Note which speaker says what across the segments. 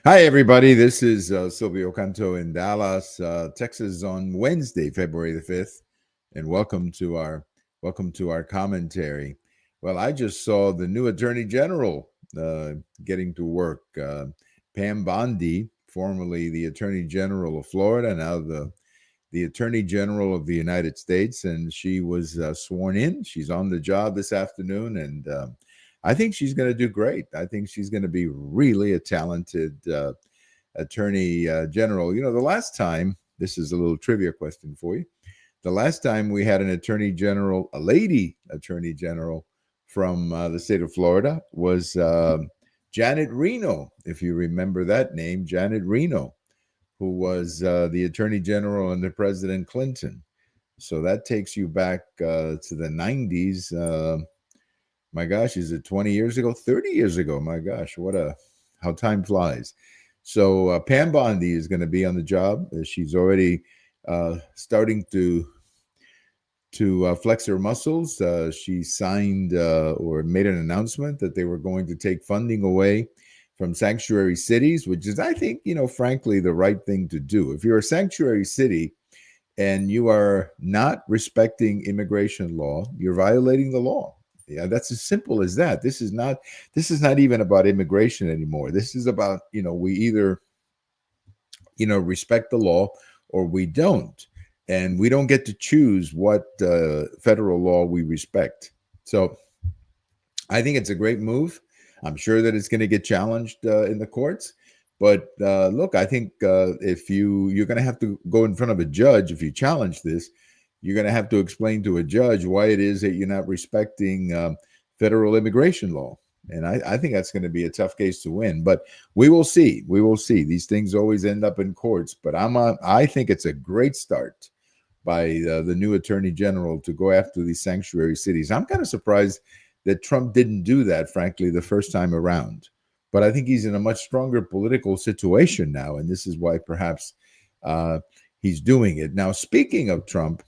Speaker 1: Hi, everybody. This is Silvio Canto in Dallas, Texas, on Wednesday, February the 5th, and welcome to our commentary. Well, I just saw the new Attorney General getting to work. Pam Bondi, formerly the Attorney General of Florida, now the Attorney General of the United States, and she was sworn in. She's on the job this afternoon, and I think she's going to do great. I think she's going to be really a talented Attorney General. You know, the last time, this is a little trivia question for you. The last time we had an Attorney General, a lady Attorney General from the state of Florida, was Janet Reno, if you remember that name, Janet Reno, who was the Attorney General under President Clinton. So that takes you back to the 90s. My gosh, is it 20 years ago? 30 years ago. My gosh, how time flies. So Pam Bondi is going to be on the job. She's already starting to flex her muscles. She signed or made an announcement that they were going to take funding away from sanctuary cities, which is, I think, frankly, the right thing to do. If you're a sanctuary city and you are not respecting immigration law, you're violating the law. Yeah, that's as simple as that. This is not even about immigration anymore. This is about, we either, respect the law or we don't. And we don't get to choose what federal law we respect. So I think it's a great move. I'm sure that it's going to get challenged in the courts. But look, I think if you're going to have to go in front of a judge, if you challenge this, you're going to have to explain to a judge why it is that you're not respecting federal immigration law. And I think that's going to be a tough case to win. But we will see. We will see. These things always end up in courts. But I think it's a great start by the new Attorney General to go after these sanctuary cities. I'm kind of surprised that Trump didn't do that, frankly, the first time around. But I think he's in a much stronger political situation now. And this is why perhaps he's doing it. Now, speaking of Trump,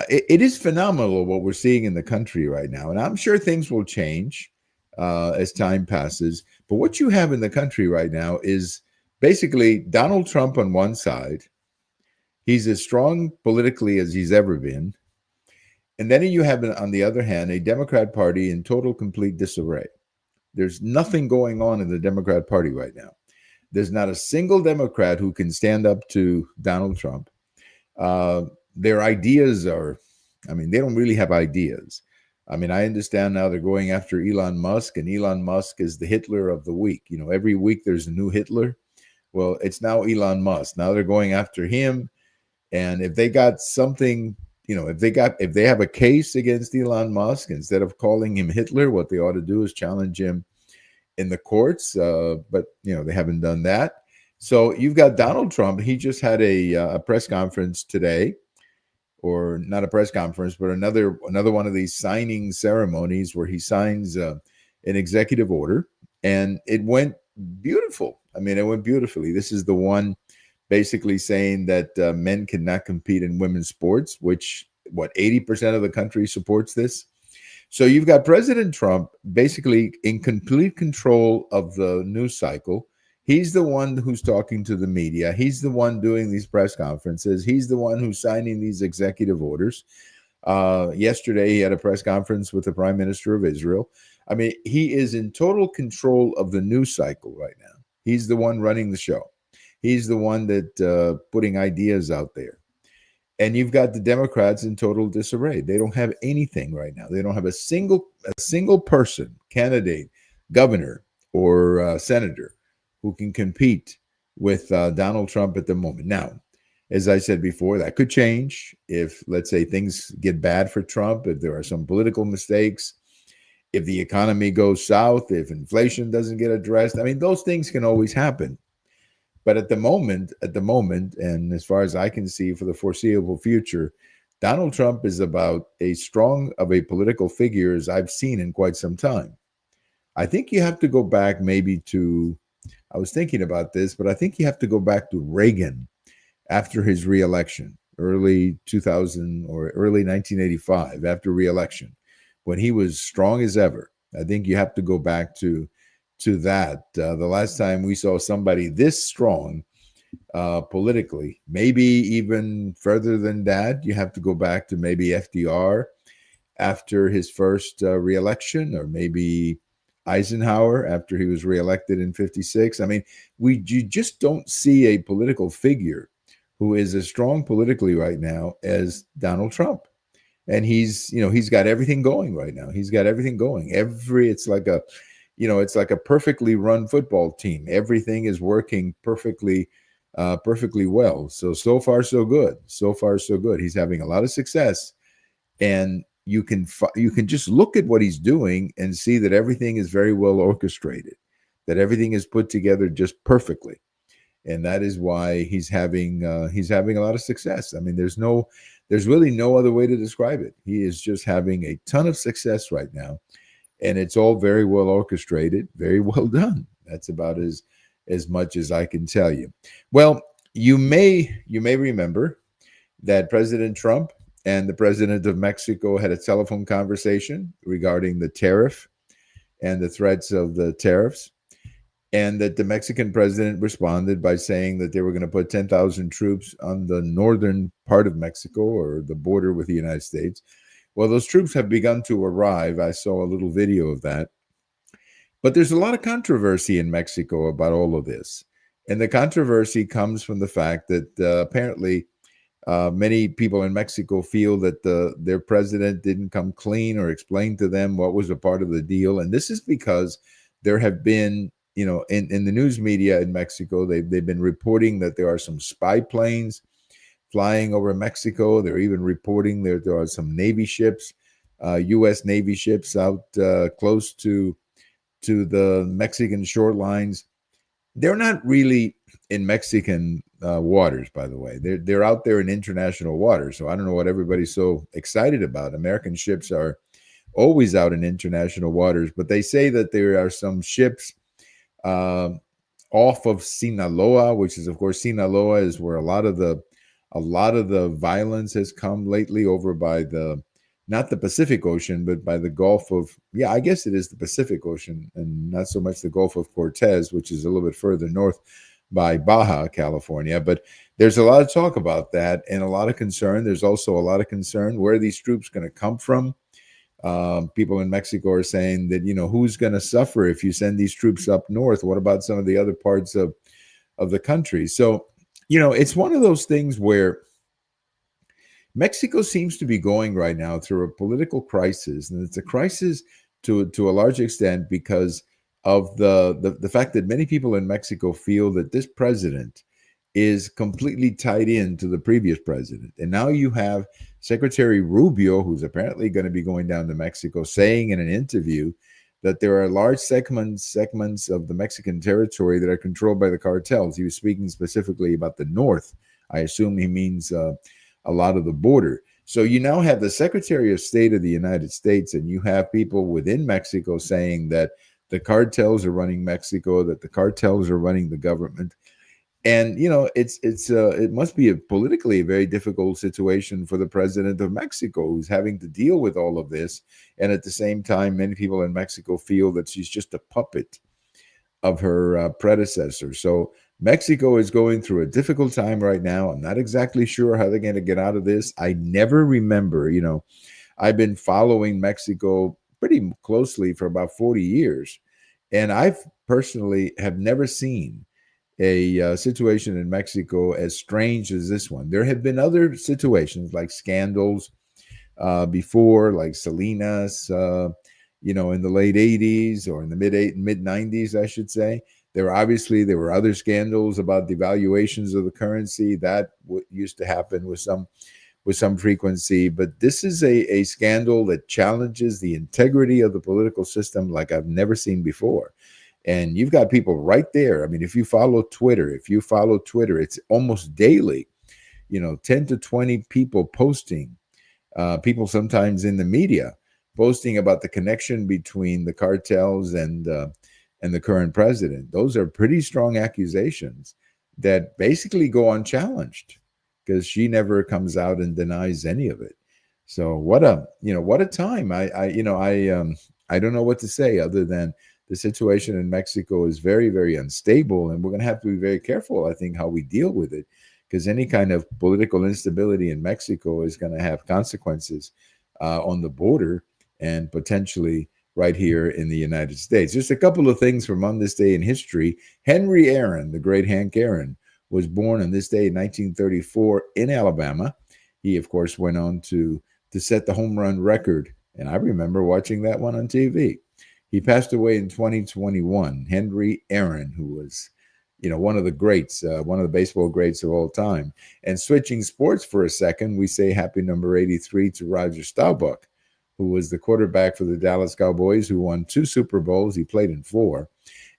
Speaker 1: it is phenomenal what we're seeing in the country right now. And I'm sure things will change as time passes. But what you have in the country right now is basically Donald Trump on one side. He's as strong politically as he's ever been. And then you have, on the other hand, a Democrat Party in total, complete disarray. There's nothing going on in the Democrat Party right now. There's not a single Democrat who can stand up to Donald Trump. Their ideas they don't really have ideas. I understand now they're going after Elon Musk, and Elon Musk is the Hitler of the week. Every week there's a new Hitler. Well, it's now Elon Musk. Now they're going after him. And if they got something, if they have a case against Elon Musk, instead of calling him Hitler, what they ought to do is challenge him in the courts. But they haven't done that. So you've got Donald Trump. He just had a press conference today, or not a press conference, but another one of these signing ceremonies where he signs an executive order, and it went beautiful. It went beautifully. This is the one basically saying that men cannot compete in women's sports, which 80% of the country supports this. So you've got President Trump basically in complete control of the news cycle. He's the one who's talking to the media. He's the one doing these press conferences. He's the one who's signing these executive orders. Yesterday, he had a press conference with the Prime Minister of Israel. He is in total control of the news cycle right now. He's the one running the show. He's the one that putting ideas out there. And you've got the Democrats in total disarray. They don't have anything right now. They don't have a single person, candidate, governor, or senator who can compete with Donald Trump at the moment. Now, as I said before, that could change if, let's say, things get bad for Trump, if there are some political mistakes, if the economy goes south, if inflation doesn't get addressed. Those things can always happen. But at the moment, and as far as I can see for the foreseeable future, Donald Trump is about as strong of a political figure as I've seen in quite some time. I think you have to go back maybe to, I was thinking about this, but I think you have to go back to Reagan after his reelection, early 2000 or early 1985, after reelection, when he was strong as ever. I think you have to go back to to that. The last time we saw somebody this strong politically, maybe even further than that, you have to go back to maybe FDR after his first reelection, or maybe Eisenhower after he was reelected in 56. I mean, you just don't see a political figure who is as strong politically right now as Donald Trump. And he's got everything going right now. He's got everything going. It's like a perfectly run football team. Everything is working perfectly well. So far so good. So far so good. He's having a lot of success, and you can just look at what he's doing and see that everything is very well orchestrated, that everything is put together just perfectly, and that is why he's having a lot of success. I mean, there's really no other way to describe it. He is just having a ton of success right now, and it's all very well orchestrated, very well done. That's about as much as I can tell you. Well, you may remember that President Trump and the president of Mexico had a telephone conversation regarding the tariff and the threats of the tariffs, and that the Mexican president responded by saying that they were going to put 10,000 troops on the northern part of Mexico, or the border with the United States. Well, those troops have begun to arrive. I saw a little video of that. But there's a lot of controversy in Mexico about all of this. And the controversy comes from the fact that apparently many people in Mexico feel that their president didn't come clean or explain to them what was a part of the deal. And this is because there have been, in the news media in Mexico, they've been reporting that there are some spy planes flying over Mexico. They're even reporting there are some Navy ships, U.S. Navy ships out close to the Mexican shorelines. They're not really in Mexican waters, by the way. They're out there in international waters. So I don't know what everybody's so excited about. American ships are always out in international waters, but they say that there are some ships off of Sinaloa, which is, of course, Sinaloa is where a lot of the violence has come lately, over by not the Pacific Ocean, but by the Gulf of, I guess it is the Pacific Ocean, and not so much the Gulf of Cortez, which is a little bit further north by Baja, California. But there's a lot of talk about that and a lot of concern. There's also a lot of concern, where are these troops going to come from? People in Mexico are saying that, who's going to suffer if you send these troops up north? What about some of the other parts of the country? So, it's one of those things where Mexico seems to be going right now through a political crisis, and it's a crisis to a large extent because of the fact that many people in Mexico feel that this president is completely tied into the previous president. And now you have Secretary Rubio, who's apparently going to be going down to Mexico, saying in an interview that there are large segments of the Mexican territory that are controlled by the cartels. He was speaking specifically about the north. I assume he means a lot of the border. So you now have the Secretary of State of the United States, and you have people within Mexico saying that the cartels are running Mexico, that the cartels are running the government. And, it must be politically a very difficult situation for the president of Mexico, who's having to deal with all of this. And at the same time, many people in Mexico feel that she's just a puppet of her predecessor. So Mexico is going through a difficult time right now. I'm not exactly sure how they're going to get out of this. I never remember, I've been following Mexico pretty closely for about 40 years. And I've personally have never seen a situation in Mexico as strange as this one. There have been other situations like scandals before, like Salinas, in the late 80s or in the mid 90s, I should say. There were other scandals about devaluations of the currency that used to happen with some frequency. But this is a scandal that challenges the integrity of the political system like I've never seen before. And you've got people right there. I mean, if you follow Twitter, it's almost daily, 10 to 20 people posting, people sometimes in the media posting about the connection between the cartels and the current president. Those are pretty strong accusations that basically go unchallenged, because she never comes out and denies any of it. So what a time. I don't know what to say other than the situation in Mexico is very, very unstable, and we're going to have to be very careful, I think, how we deal with it, because any kind of political instability in Mexico is going to have consequences on the border and potentially right here in the United States. Just a couple of things from on this day in history. Henry Aaron, the great Hank Aaron, was born on this day in 1934 in Alabama. He, of course, went on to set the home run record, and I remember watching that one on TV. He passed away in 2021. Henry Aaron, who was, one of the greats, one of the baseball greats of all time. And switching sports for a second, we say happy number 83 to Roger Staubach, who was the quarterback for the Dallas Cowboys, who won 2 Super Bowls. He played in 4.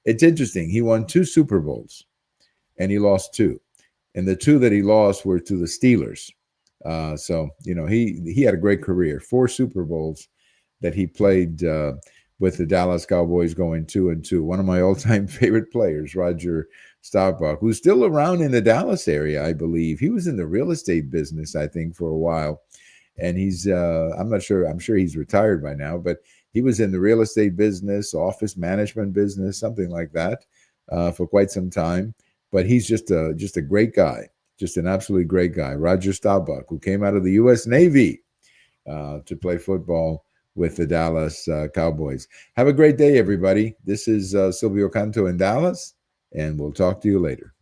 Speaker 1: It's interesting. He won 2 Super Bowls, and he lost 2. And the 2 that he lost were to the Steelers. So he had a great career. 4 Super Bowls that he played with the Dallas Cowboys, going 2-2. One of my all-time favorite players, Roger Staubach, who's still around in the Dallas area, I believe. He was in the real estate business, I think, for a while. And he's, I'm not sure, I'm sure he's retired by now, but he was in the real estate business, office management business, something like that, for quite some time. But he's just a great guy, just an absolutely great guy. Roger Staubach, who came out of the U.S. Navy to play football with the Dallas Cowboys. Have a great day, everybody. This is Silvio Canto in Dallas, and we'll talk to you later.